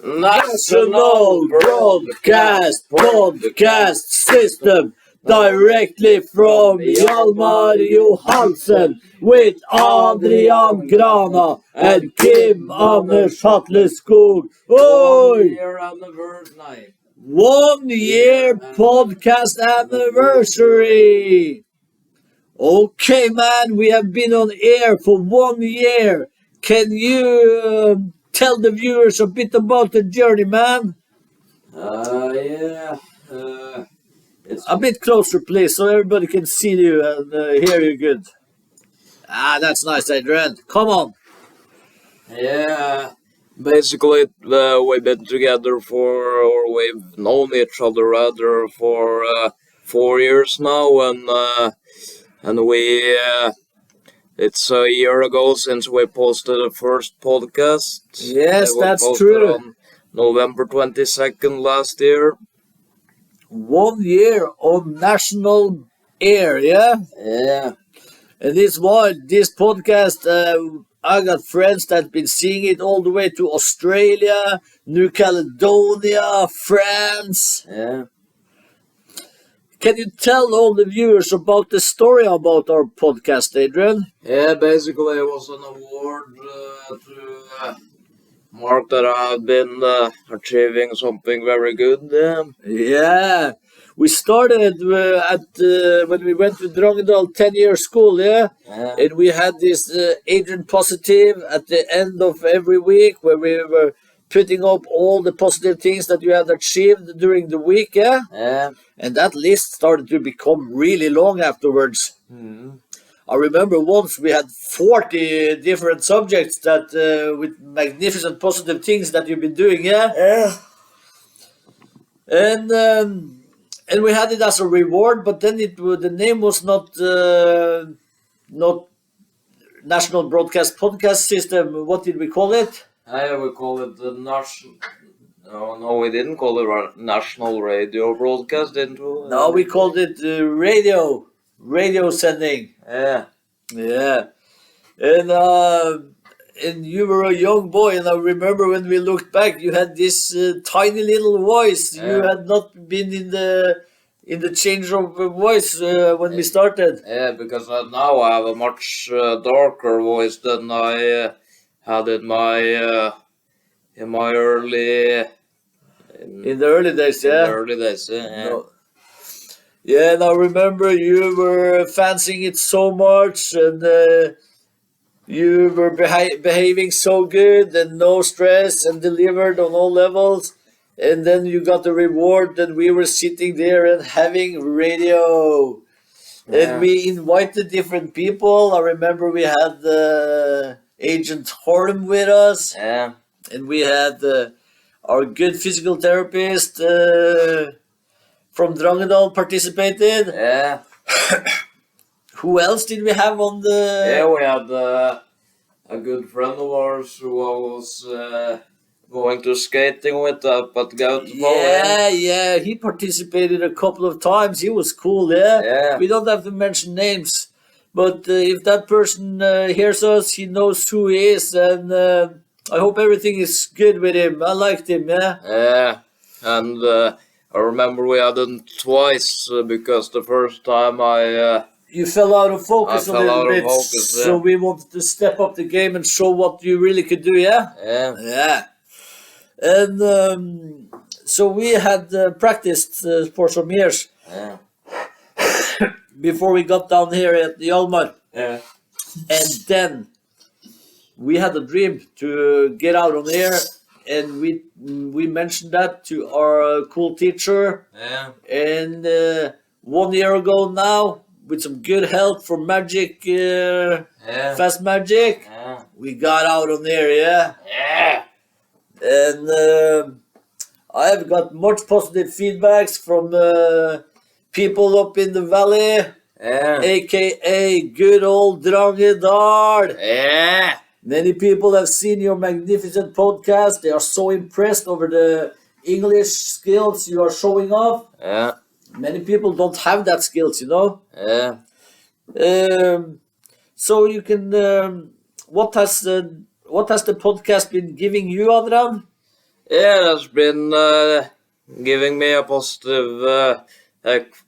National Broadcast Podcast System directly from Hjalmar Johansen with Adrian Grana and Kim Anders Hatleskog. Oi! 1 year podcast anniversary. Okay, man, we have been on air for 1 year. Can you tell the viewers a bit about the journey, man? It's A bit closer, please, so everybody can see you and hear you good. That's nice, Adrian. Come on. basically we've been together or we've known each other rather for 4 years now, and we it's a year ago since we posted the first podcast. Yes, It was that's posted true. on November 22nd last year. 1 year on national air, yeah? Yeah. And this podcast, I got friends that been seeing it all the way to Australia, New Caledonia, France. Yeah. Can you tell all the viewers about the story about our podcast, Adrian? Yeah, basically it was an award to mark that I have been achieving something very good. Yeah. We started when we went to Drangedal 10-year school, yeah? Yeah. And we had this Adrian Positive at the end of every week where we were putting up all the positive things that you had achieved during the week, yeah? Yeah. And that list started to become really long afterwards. Mm-hmm. I remember once we had 40 different subjects that with magnificent positive things that you've been doing, yeah? Yeah. And we had it as a reward, but then the name was not National Broadcast Podcast System. What did we call it? We call it the national. No, we didn't call it national radio broadcast, didn't we? No, we called it radio sending. Yeah. Yeah, and you were a young boy, and I remember when we looked back, you had this tiny little voice. Yeah. You had not been in the change of voice when we started. Yeah, because now I have a much darker voice than I had in my early. In the early days, yeah. In the early days, yeah. No. Yeah, and I remember you were fancying it so much, and you were behaving so good, and no stress, and delivered on all levels. And then you got the reward, and we were sitting there and having radio. Yeah. And we invited different people. I remember we had Agent Horn with us, Yeah. and we had our good physical therapist from Drangedal participated. Yeah. Who else did we have on the? Yeah, we had a good friend of ours who I was going to skating with up at Gautamo. Yeah, he participated a couple of times. He was cool, yeah. Yeah. We don't have to mention names, but if that person hears us, he knows who he is, and I hope everything is good with him. I liked him, yeah. Yeah, and I remember we had him twice because the first time You fell out of focus I a fell little out of bit, focus, yeah. so we wanted to step up the game and show what you really could do, yeah. yeah. And so we had practiced for some years Yeah. before we got down here at the Hjalmar. Yeah. And then we had a dream to get out on air, and we mentioned that to our cool teacher. Yeah. And 1 year ago now, with some good help from Magic, Yeah. Fast Magic, Yeah. we got out on air, yeah. Yeah. And I've got much positive feedbacks from people up in the valley, Yeah. aka good old Drangedal. Yeah. Many people have seen your magnificent podcast. They are so impressed over the English skills you are showing off. Yeah. Many people don't have that skills, you know. Yeah. So you can. What has the podcast been giving you, Adrian? Yeah, that's been giving me a positive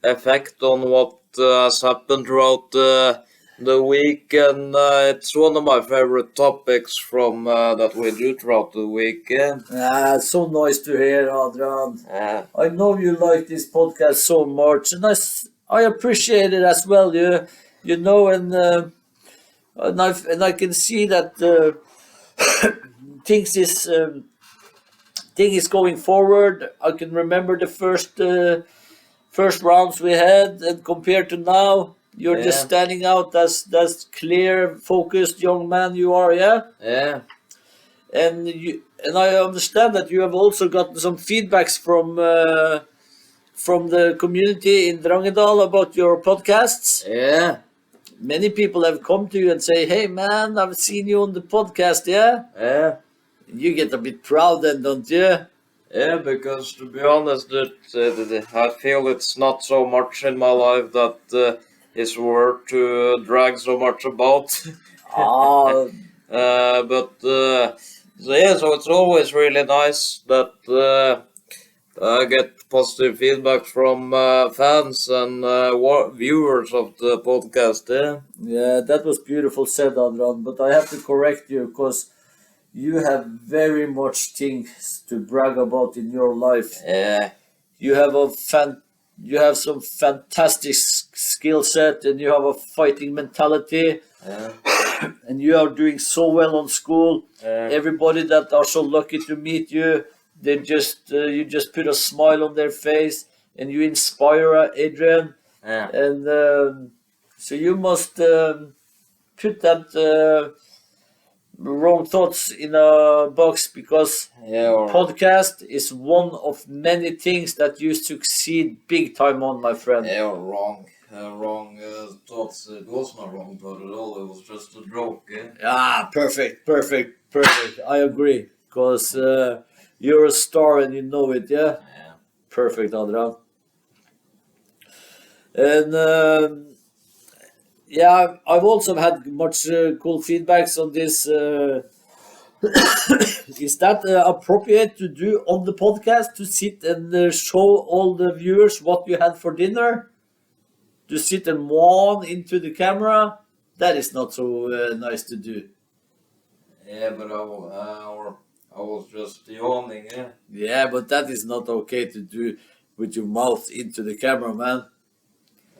effect on what has happened throughout the week, and it's one of my favorite topics from that we do throughout the week. Ah, so nice to hear, Adrian. Yeah, I know you like this podcast so much, and I appreciate it as well. You know, and I can see that things is thing is going forward. I can remember the first rounds we had, and compared to now, you're just yeah, standing out as clear, focused young man you are. Yeah, yeah, and I understand that you have also gotten some feedbacks from the community in Drangedal about your podcasts. yeah, Many people have come to you and say, "Hey, man, I've seen you on the podcast." Yeah, yeah. you get a bit proud then, don't you? Yeah, because to be honest, I feel it's not so much in my life that is worth to drag so much about. Ah, So yeah, so it's always really nice that I get positive feedback from fans and viewers of the podcast. Yeah, yeah, that was beautiful said, Adrian. But I have to correct you because you have very much things to brag about in your life. yeah, You have you have some fantastic skill set, and you have a fighting mentality, yeah, and you are doing so well on school. yeah, Everybody that are so lucky to meet you, they just you just put a smile on their face, and you inspire Adrian, yeah, and so you must put that wrong thoughts in a box, because yeah, or podcast is one of many things that you succeed big time on, my friend. yeah, wrong. Wrong thoughts. It was not wrong thought at all. It was just a joke. Yeah. Ah, perfect, perfect, perfect. I agree, because you're a star and you know it. Yeah, Yeah. perfect, Adrian. And yeah, I've also had much cool feedbacks on this. Is that appropriate to do on the podcast, to sit and show all the viewers what you had for dinner? To sit and moan into the camera? That is not so nice to do. Yeah, but I was just yawning. Yeah. Yeah, but that is not okay to do with your mouth into the camera, man.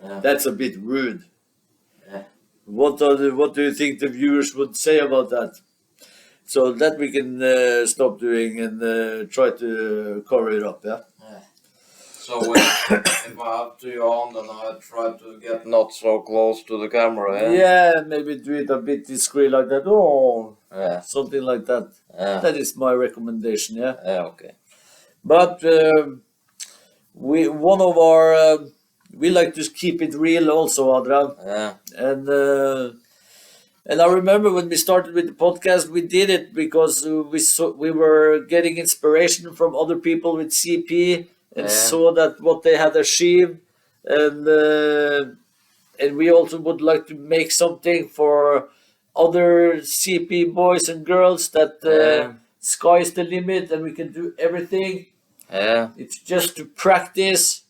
Yeah. That's a bit rude. Yeah. What do you think the viewers would say about that? So that we can stop doing and try to cover it up. Yeah. Yeah. So if I have to yawn, then I try to get not so close to the camera. Yeah. Yeah, maybe do it a bit discreet like that. Oh, Yeah. something like that. Yeah. That is my recommendation. Yeah. Yeah. Okay. But we one of our we like to keep it real also, Adrian. Yeah. And I remember when we started with the podcast, we did it because we were getting inspiration from other people with CP, and Yeah. saw that what they had achieved, and we also would like to make something for other CP boys and girls, that Yeah. sky's the limit and we can do everything. Yeah. It's just to practice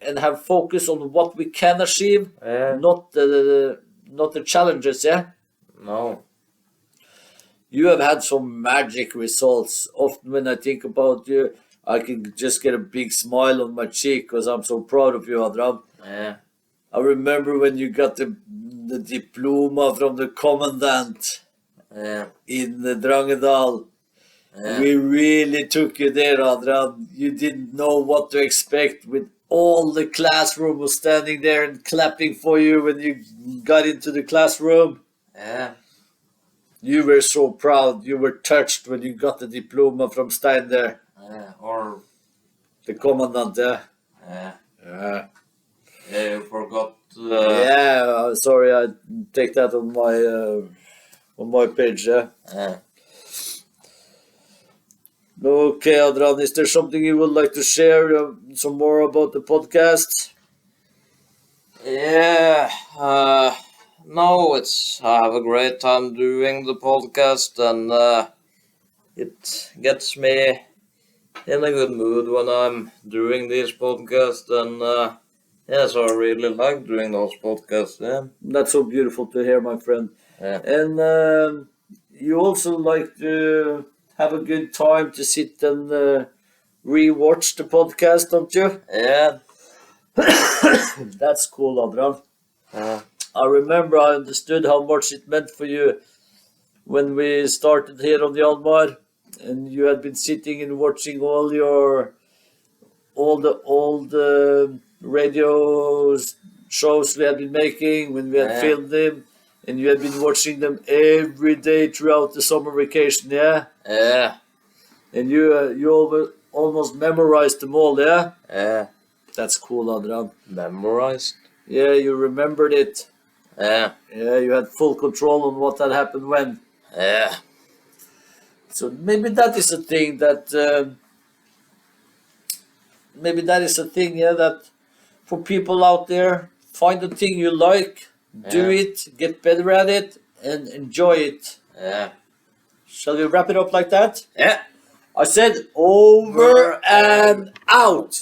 and have focus on what we can achieve, Yeah. not the challenges. Yeah. No. You have had some magic results. Often when I think about you, I can just get a big smile on my cheek because I'm so proud of you, Adram. Yeah. I remember when you got the diploma from the commandant Yeah. in the Drangedal. Yeah. We really took you there, Adram. You didn't know what to expect, with all the classroom was standing there and clapping for you when you got into the classroom. Yeah. You were so proud. You were touched when you got the diploma from Stein there. Yeah. Or The commandant, yeah. yeah. Yeah. Yeah. You forgot. Yeah, sorry, I take that on my page, yeah. Yeah. Okay, Adrian, is there something you would like to share, some more about the podcast? Yeah. No, I have a great time doing the podcast, and it gets me in a good mood when I'm doing this podcast, and yeah, so I really like doing those podcasts. Yeah, That's so beautiful to hear, my friend. yeah, And you also like to have a good time to sit and re-watch the podcast, don't you? yeah, That's cool, Adrian. yeah, I remember I understood how much it meant for you when we started here on the Almar, and you had been sitting and watching all the old radio shows we had been making when we had yeah, filmed them, and you had been watching them every day throughout the summer vacation, yeah. yeah, And you almost memorized them all, yeah. yeah. That's cool, Adrian. Memorized. Yeah, you remembered it. Yeah, Yeah, you had full control on what had happened when. yeah, So maybe that is a thing that maybe that is a thing, yeah, that for people out there, find the thing you like, do Yeah. it, get better at it, and enjoy it. yeah, Shall we wrap it up like that? yeah. I said over and out.